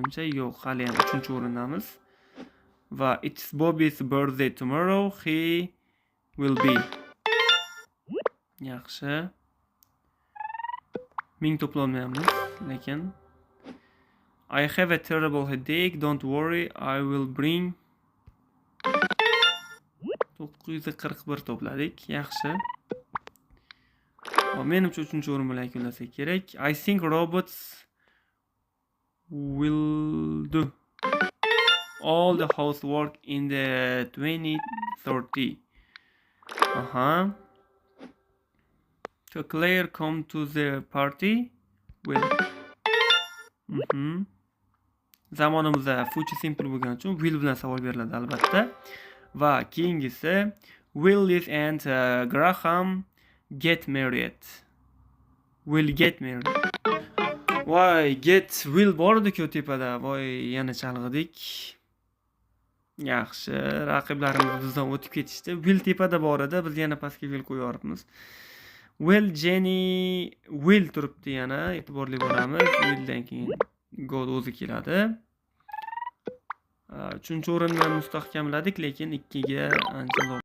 menimcha. Yo'q, hali ham 3-o'rindamiz. Va it's Bobby's birthday tomorrow. He will be. Yaxshi. Ming to'plolmayapmiz, lekin I have a terrible headache. Don't worry, I will bring 941 to'pladik. Yaxshi. Menimcha 3-o'rin bilan yakunlasak kerak. I think robots will do all the housework in the 2030. So Claire come to the party will. Zamonimizda future simple bo'lgani uchun will bilan savol beriladi albatta. Va keyingisi Willis and Graham get married. Will get married. Voy, get will bor edi-ku tepada. Voy, yana chalg'idik. Yaxshi, raqiblarimiz bizdan o'tib ketishdi. Will tepada bor edi, biz yana pastga will qo'yarmiz. Will Jenny will turibdi yana, e'tiborli bo'lamiz. Willdan keyin God o'zi keladi. 3-o'rinni mustahkamladik, lekin 2 ga ancha